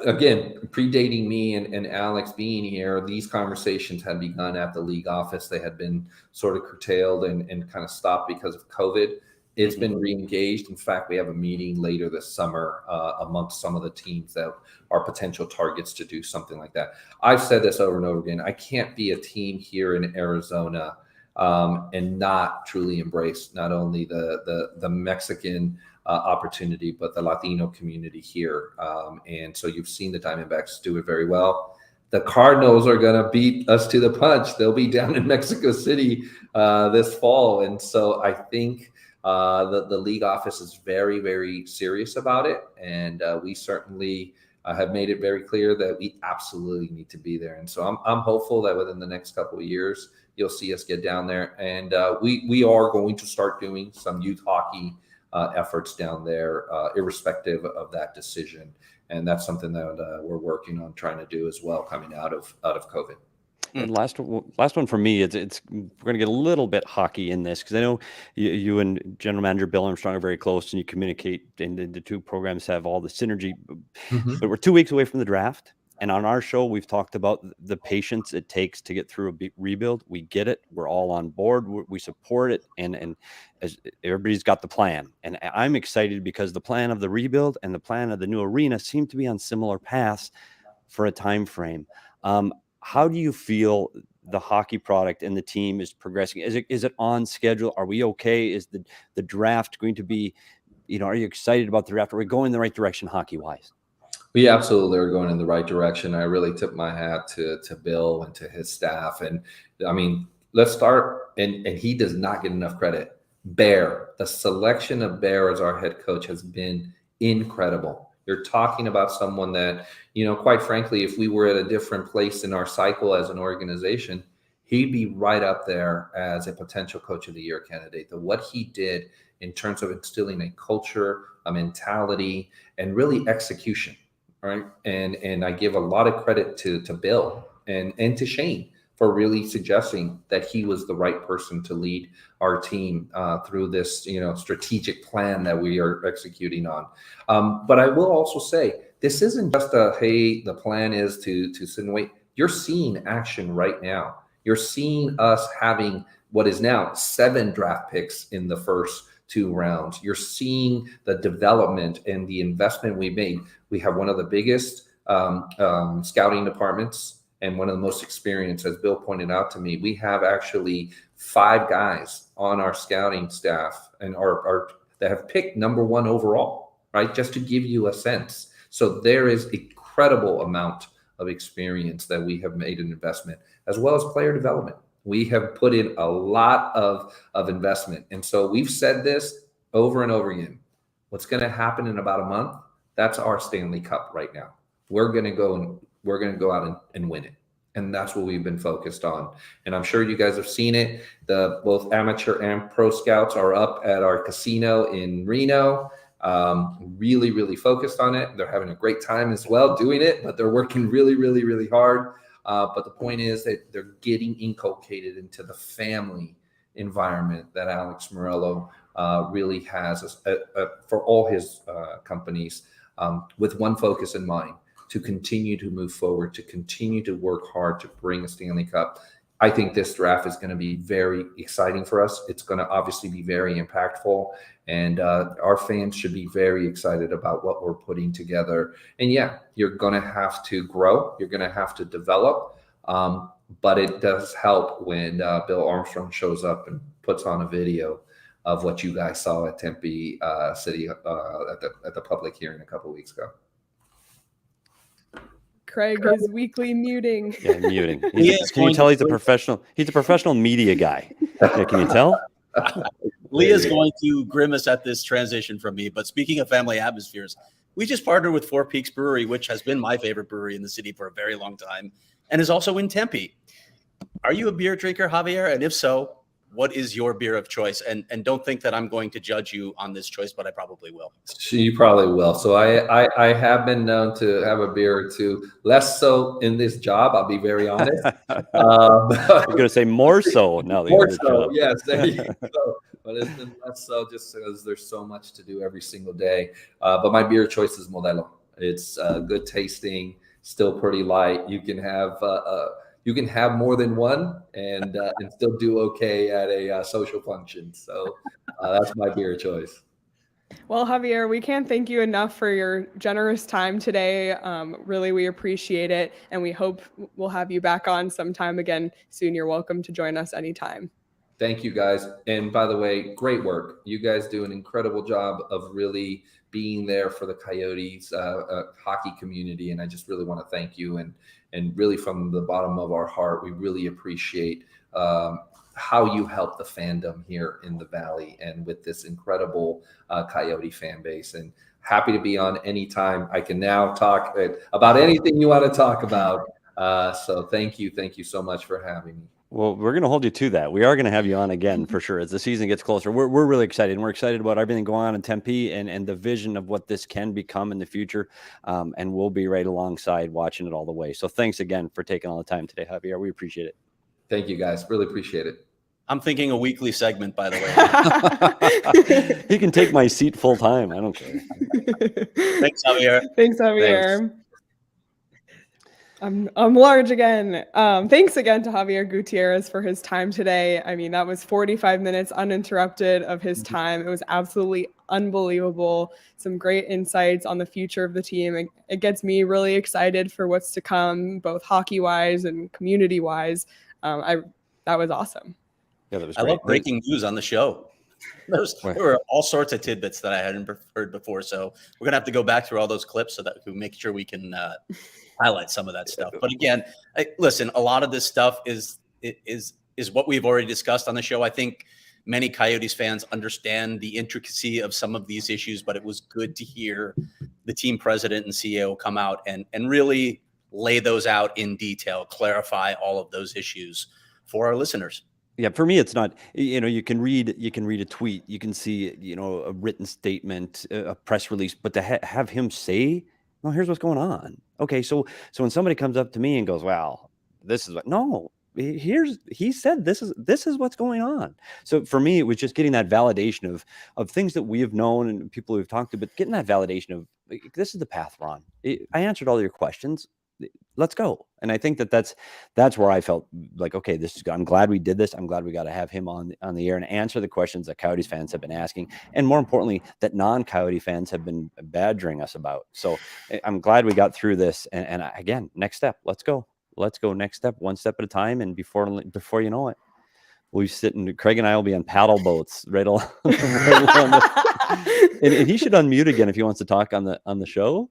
again, predating me and Alex being here, these conversations had begun at the league office. They had been sort of curtailed and kind of stopped because of COVID. It's been re-engaged. In fact, we have a meeting later this summer amongst some of the teams that are potential targets to do something like that. I've said this over and over again. I can't be a team here in Arizona and not truly embrace not only the Mexican opportunity, but the Latino community here. And so you've seen the Diamondbacks do it very well. The Cardinals are going to beat us to the punch. They'll be down in Mexico City this fall. And so I think the league office is very, very serious about it. And we certainly have made it very clear that we absolutely need to be there. And so I'm hopeful that within the next couple of years, you'll see us get down there. And we are going to start doing some youth hockey efforts down there, irrespective of that decision. And that's something that we're working on trying to do as well, coming out of COVID. And last one for me, it's we're going to get a little bit hockey in this because I know you and General Manager Bill Armstrong are very close, and you communicate, and the two programs have all the synergy. But we're 2 weeks away from the draft, and on our show we've talked about the patience it takes to get through a rebuild. We get it. We're all on board. We support it, and as everybody's got the plan, and I'm excited because the plan of the rebuild and the plan of the new arena seem to be on similar paths for a time frame. How do you feel the hockey product and the team is progressing? Is it on schedule? Are we okay? Is the draft going to be, are you excited about the draft? Are we going in the right direction hockey wise? We absolutely are going in the right direction. I really tip my hat to Bill and to his staff. And I mean, let's start, and he does not get enough credit. Bear, the selection of Bear as our head coach has been incredible. You're talking about someone that, quite frankly, if we were at a different place in our cycle as an organization, he'd be right up there as a potential coach of the year candidate. What he did in terms of instilling a culture, a mentality, and really execution, right? And I give a lot of credit to Bill and to Shane for really suggesting that he was the right person to lead our team through this, strategic plan that we are executing on. But I will also say, this isn't just hey, the plan is to sit and wait. You're seeing action right now. You're seeing us having what is now 7 draft picks in the first 2 rounds. You're seeing the development and the investment we made. We have one of the biggest scouting departments and one of the most experienced, as Bill pointed out to me. We have actually 5 guys on our scouting staff and are that have picked number 1 overall, right? Just to give you a sense. So there is incredible amount of experience that we have made an investment, as well as player development. We have put in a lot of investment. And so we've said this over and over again. What's going to happen in about a month? That's our Stanley Cup right now. We're going to go out and win it. And that's what we've been focused on. And I'm sure you guys have seen it. Both amateur and pro scouts are up at our casino in Reno. Really, really focused on it. They're having a great time as well doing it, but they're working really, really, really hard. But the point is that they're getting inculcated into the family environment that Alex Morello really has for all his companies with one focus in mind: to continue to move forward, to continue to work hard to bring a Stanley Cup. I think this draft is going to be very exciting for us. It's going to obviously be very impactful, and our fans should be very excited about what we're putting together. And yeah, you're going to have to grow. You're going to have to develop. But it does help when Bill Armstrong shows up and puts on a video of what you guys saw at Tempe City at the public hearing a couple of weeks ago. Craig is weekly muting. Yeah, muting. Can you tell he's a professional? He's a professional media guy. Yeah, can you tell? Leah's going to grimace at this transition from me. But speaking of family atmospheres, we just partnered with Four Peaks Brewery, which has been my favorite brewery in the city for a very long time, and is also in Tempe. Are you a beer drinker, Javier? And if so, what is your beer of choice? And don't think that I'm going to judge you on this choice, but I probably will. You probably will. So I have been known to have a beer or two, less so in this job, I'll be very honest. You're going to say more so now that more you're so, job. yes. There you go. But it's been less so just because there's so much to do every single day. But my beer choice is Modelo. It's good tasting, still pretty light. You can have more than one and still do okay at a social function. So that's my beer choice. Well, Javier, we can't thank you enough for your generous time today. Really, we appreciate it. And we hope we'll have you back on sometime again soon. You're welcome to join us anytime. Thank you, guys. And by the way, great work. You guys do an incredible job of really being there for the Coyotes hockey community. And I just really want to thank you. And really from the bottom of our heart, we really appreciate how you help the fandom here in the Valley and with this incredible Coyote fan base. And happy to be on anytime. I can now talk about anything you want to talk about. So thank you. Thank you so much for having me. Well, we're going to hold you to that. We are going to have you on again for sure as the season gets closer. We're really excited, and we're excited about everything going on in Tempe and the vision of what this can become in the future. And we'll be right alongside watching it all the way. So thanks again for taking all the time today, Javier. We appreciate it. Thank you, guys. Really appreciate it. I'm thinking a weekly segment, by the way. He can take my seat full time. I don't care. Thanks, Javier. Thanks, Javier. Thanks. I'm large again. Thanks again to Xavier Gutierrez for his time today. I mean, that was 45 minutes uninterrupted of his time. It was absolutely unbelievable. Some great insights on the future of the team. It gets me really excited for what's to come, both hockey-wise and community-wise. That was awesome. Yeah, that was great. I love breaking news on the show. There were all sorts of tidbits that I hadn't heard before. So we're going to have to go back through all those clips so that we make sure we can highlight some of that stuff. But again, listen, a lot of this stuff is what we've already discussed on the show. I think many Coyotes fans understand the intricacy of some of these issues, but it was good to hear the team president and CEO come out and really lay those out in detail, clarify all of those issues for our listeners. Yeah, for me, it's not, you can read a tweet, you can see, a written statement, a press release, but to have him say, well, here's what's going on. Okay. So when somebody comes up to me and goes, well, this is what, no, he said, this is what's going on. So for me, it was just getting that validation of things that we have known and people we've talked to, but getting that validation of this is the path we're on. I answered all your questions. Let's go. And I think that's where I felt like, okay, I'm glad we did this. I'm glad we got to have him on the air and answer the questions that Coyotes fans have been asking. And more importantly, that non-Coyote fans have been badgering us about. So I'm glad we got through this. And again, next step, let's go next step, one step at a time. And before you know it, Craig and I will be on paddle boats right along. And he should unmute again if he wants to talk on the show.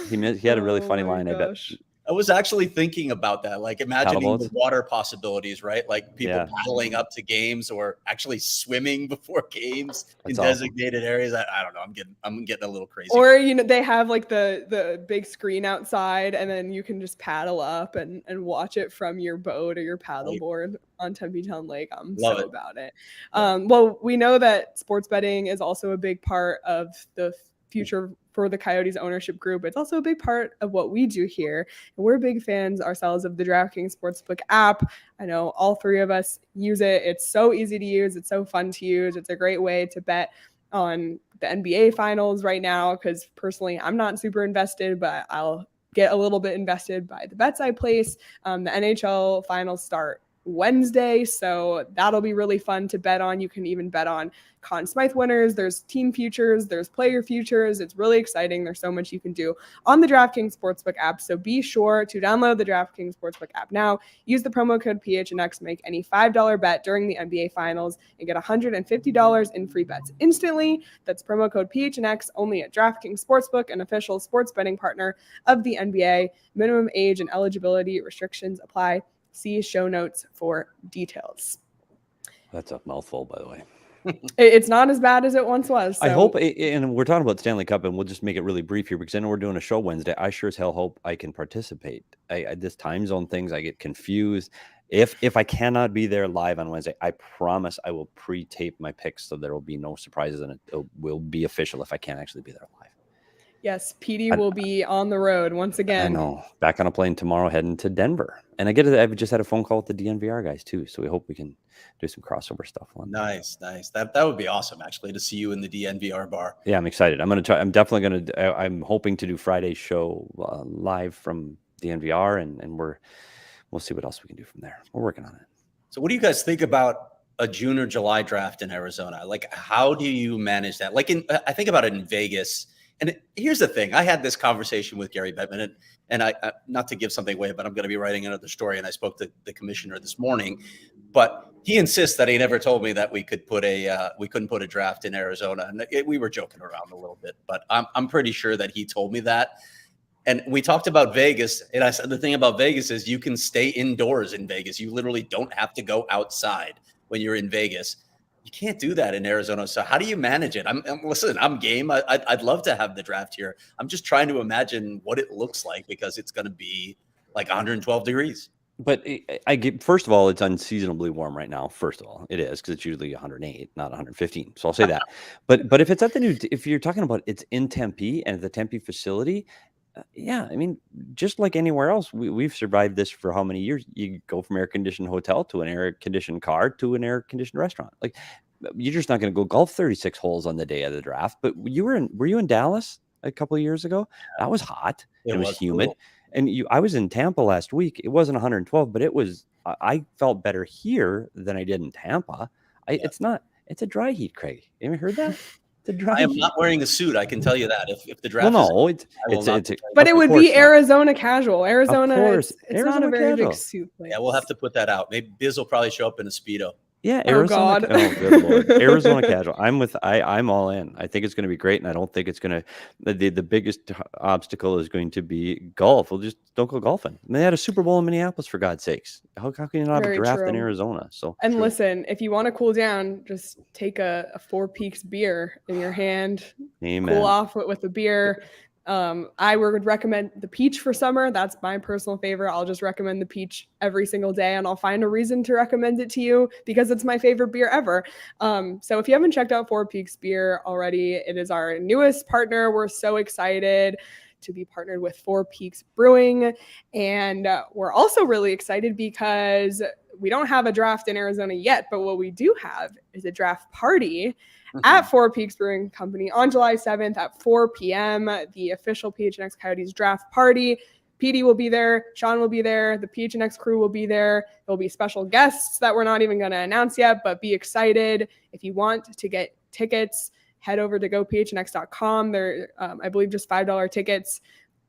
He had a really funny line. Gosh. I bet. I was actually thinking about that, like imagining the water possibilities, right? Like people paddling up to games or actually swimming before games in designated areas. I don't know. I'm getting a little crazy. Or, they have like the big screen outside and then you can just paddle up and watch it from your boat or your paddleboard on Tempe Town Lake. I'm about it. Well, we know that sports betting is also a big part of the future for the Coyotes ownership group. It's also a big part of what we do here. And we're big fans ourselves of the DraftKings Sportsbook app. I know all three of us use it. It's so easy to use. It's so fun to use. It's a great way to bet on the NBA finals right now, because personally I'm not super invested, but I'll get a little bit invested by the bets I place. The NHL finals start Wednesday, so that'll be really fun to bet on. You can even bet on Conn Smythe winners. There's team futures, there's player futures. It's really exciting. There's so much you can do on the DraftKings Sportsbook app, so be sure to download the DraftKings Sportsbook app now. Use the promo code PHNX, make any $5 bet during the NBA finals, and get $150 in free bets instantly. That's promo code PHNX only at DraftKings Sportsbook, an official sports betting partner of the NBA. Minimum age and eligibility restrictions apply. See show notes for details. That's a mouthful, by the way. It's not as bad as it once was. So. I hope, and we're talking about Stanley Cup, and we'll just make it really brief here because I know we're doing a show Wednesday. I sure as hell hope I can participate. This time zone things, I get confused. If I cannot be there live on Wednesday, I promise I will pre-tape my picks so there will be no surprises, and it will be official if I can't actually be there live. Yes, PD will be on the road once again. I know. Back on a plane tomorrow, heading to Denver. And I've just had a phone call with the DNVR guys too, so we hope we can do some crossover stuff. Nice. That would be awesome, actually, to see you in the DNVR bar. Yeah, I'm excited. I'm I'm hoping to do Friday's show live from DNVR, and we'll see what else we can do from there. We're working on it. So what do you guys think about a June or July draft in Arizona? Like, how do you manage that? Like, I think about it in Vegas. And here's the thing. I had this conversation with Gary Bettman, and I not to give something away, but I'm going to be writing another story. And I spoke to the commissioner this morning, but he insists that he never told me that we couldn't put a draft in Arizona. And we were joking around a little bit, but I'm pretty sure that he told me that. And we talked about Vegas, and I said the thing about Vegas is you can stay indoors in Vegas. You literally don't have to go outside when you're in Vegas. You can't do that in Arizona. So how do you manage it? I'm game. I'd love to have the draft here. I'm just trying to imagine what it looks like because it's going to be like 112 degrees. But first of all, it's unseasonably warm right now. First of all, it is because it's usually 108, not 115. So I'll say that. But if it's if you're talking about it's in Tempe and the Tempe facility, yeah, I mean, just like anywhere else, we've survived this for how many years? You go from air-conditioned hotel to an air-conditioned car to an air-conditioned restaurant. Like, you're just not going to go golf 36 holes on the day of the draft. But were you in Dallas a couple of years ago? That was hot. It was humid. Cool. And I was in Tampa last week. It wasn't 112, but I felt better here than I did in Tampa. It's a dry heat, Craig. You ever heard that? I am not wearing a suit. I can tell you that. If the draft, but it would be Arizona casual. Arizona, it's Arizona not a very casual. Big suit place. Yeah, we'll have to put that out. Maybe Biz will probably show up in a Speedo. Yeah, Arizona. Oh, good Lord. Arizona casual. I'm all in. I think it's going to be great, and I don't think it's going to. The biggest obstacle is going to be golf. We'll just don't go golfing. I mean, they had a Super Bowl in Minneapolis, for God's sakes. How can you not have a draft in Arizona? So listen, if you want to cool down, just take a Four Peaks beer in your hand. Amen. Cool off with a beer. I would recommend the peach for summer. That's my personal favorite. I'll just recommend the peach every single day, and I'll find a reason to recommend it to you because it's my favorite beer ever. So if you haven't checked out Four Peaks beer already, it is our newest partner. We're so excited to be partnered with Four Peaks Brewing. And we're also really excited because we don't have a draft in Arizona yet, but what we do have is a draft party at Four Peaks Brewing Company on July 7th at 4 p.m., the official PHNX Coyotes draft party. PD will be there. Sean will be there. The PHNX crew will be there. There'll be special guests that we're not even going to announce yet, but be excited. If you want to get tickets, head over to gophnx.com. They're, I believe, just $5 tickets.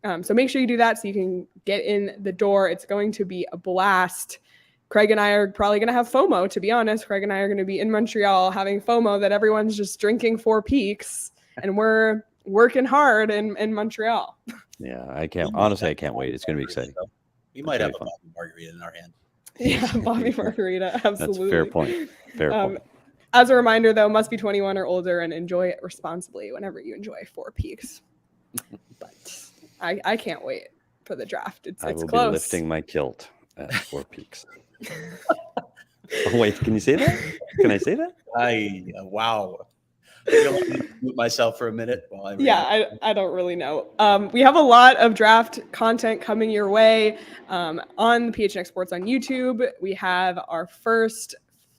So make sure you do that so you can get in the door. It's going to be a blast. Craig and I are probably going to have FOMO, to be honest. Craig and I are going to be in Montreal having FOMO that everyone's just drinking Four Peaks, and we're working hard in Montreal. Yeah, I can't wait. It's going to be exciting. We might have a Bobby Margarita in our hand. Yeah, Bobby Margarita, absolutely. That's a fair point. Fair point. As a reminder, though, must be 21 or older and enjoy it responsibly whenever you enjoy Four Peaks. But I can't wait for the draft. It's I will close. Be lifting my kilt at Four Peaks. Oh, wait, can you say that? Can I say that? Wow. You'll let me mute myself for a minute while I read it. I don't really know. We have a lot of draft content coming your way on the PHNX Sports on YouTube. We have our first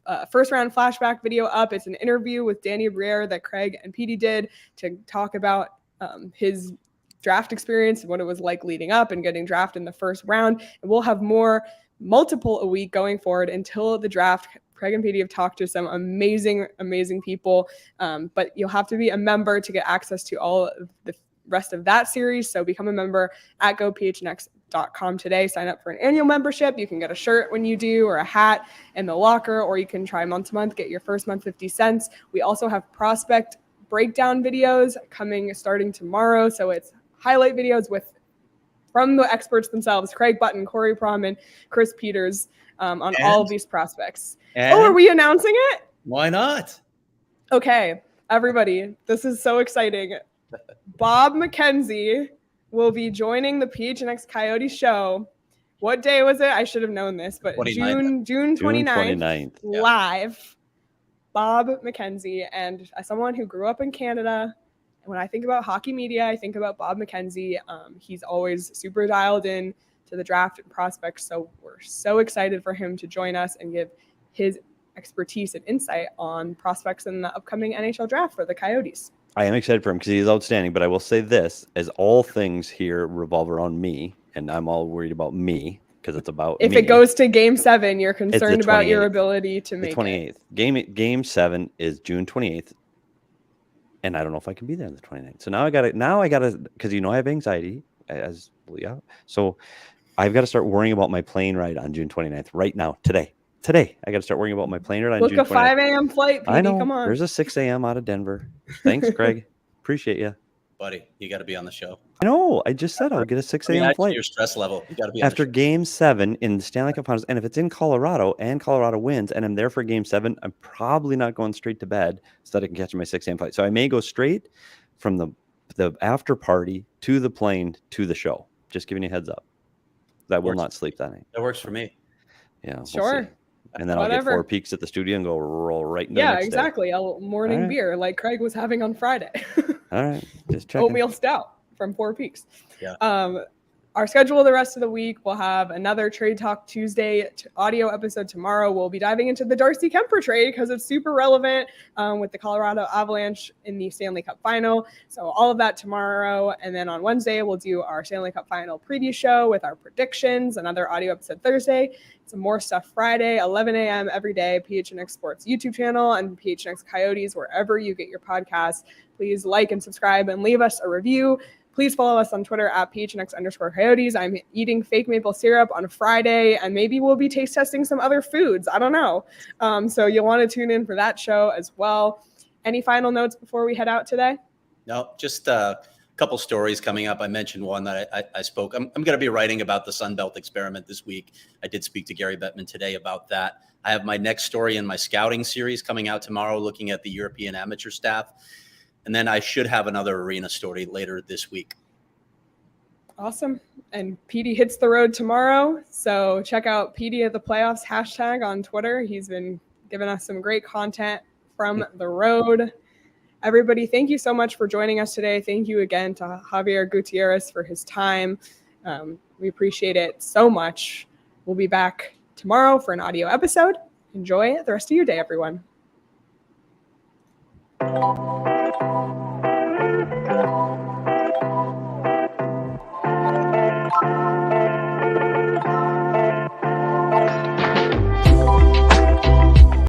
round flashback video up. It's an interview with Danny Briere that Craig and Petey did to talk about his draft experience and what it was like leading up and getting drafted in the first round. And we'll have multiple a week going forward until the draft. Craig and Petey have talked to some amazing people, but you'll have to be a member to get access to all of the rest of that series. So become a member at gophnx.com today. Sign up for an annual membership. You can get a shirt when you do, or a hat in the locker, or you can try month to month, get your first month 50 cents. We also have prospect breakdown videos starting tomorrow. So it's highlight videos from the experts themselves, Craig Button, Corey Prom, and Chris Peters on all of these prospects. Are we announcing it? Why not? Okay, everybody, this is so exciting. Bob McKenzie will be joining the PHNX Coyotes show. What day was it? I should have known this, but 29th. June 29th, Yeah. live. Bob McKenzie, and as someone who grew up in Canada, when I think about hockey media, I think about Bob McKenzie. He's always super dialed in to the draft and prospects, so we're so excited for him to join us and give his expertise and insight on prospects in the upcoming NHL draft for the Coyotes. I am excited for him because he is outstanding, but I will say this, as all things here revolve around me, and I'm all worried about me because it's about If me. it goes to Game 7, you're concerned about your 28th. ability to make the 28th. Game 7 is June 28th, and I don't know if I can be there on the 29th. So now I gotta because I have anxiety so I've got to start worrying about my plane ride on June 29th right now, today. I got to start worrying about my plane ride on June 29th. Book a 5 a.m. flight, Petey. I know. Come on. There's a 6 a.m. out of Denver. Thanks, Craig. Appreciate you. Buddy, you got to be on the show. I know. I just said I'll get a 6 a.m. flight. Your stress level. You got to be after on the show. Game 7 in the Stanley Cup Finals, and if it's in Colorado and Colorado wins, and I'm there for Game 7, I'm probably not going straight to bed so that I can catch my 6 a.m. flight. So I may go straight from the after party to the plane to the show. Just giving you a heads up. I will not sleep that night. That works for me. Yeah, sure. We'll see. And then I'll get 4 peaks at the studio and roll right into the next exactly. day. A morning beer like Craig was having on Friday. All right, just checking. Oatmeal stout from 4 Peaks. Yeah. Our schedule the rest of the week, we'll have another Trade Talk Tuesday audio episode tomorrow. We'll be diving into the Darcy Kemper trade because it's super relevant with the Colorado Avalanche in the Stanley Cup Final. So all of that tomorrow. And then on Wednesday, we'll do our Stanley Cup Final preview show with our predictions, another audio episode Thursday, some more stuff Friday, 11 a.m. every day, PHNX Sports YouTube channel and PHNX Coyotes, wherever you get your podcasts. Please like and subscribe and leave us a review. Please follow us on Twitter at PHNX_Coyotes. I'm eating fake maple syrup on Friday, and maybe we'll be taste testing some other foods. I don't know. So you'll want to tune in for that show as well. Any final notes before we head out today? No, just a couple stories coming up. I mentioned one that I spoke. I'm going to be writing about the Sunbelt experiment this week. I did speak to Gary Bettman today about that. I have my next story in my scouting series coming out tomorrow, looking at the European amateur staff. And then I should have another arena story later this week. Awesome. And Petey hits the road tomorrow. So check out Petey at the Playoffs hashtag on Twitter. He's been giving us some great content from the road. Everybody, thank you so much for joining us today. Thank you again to Xavier Gutierrez for his time. We appreciate it so much. We'll be back tomorrow for an audio episode. Enjoy the rest of your day, everyone.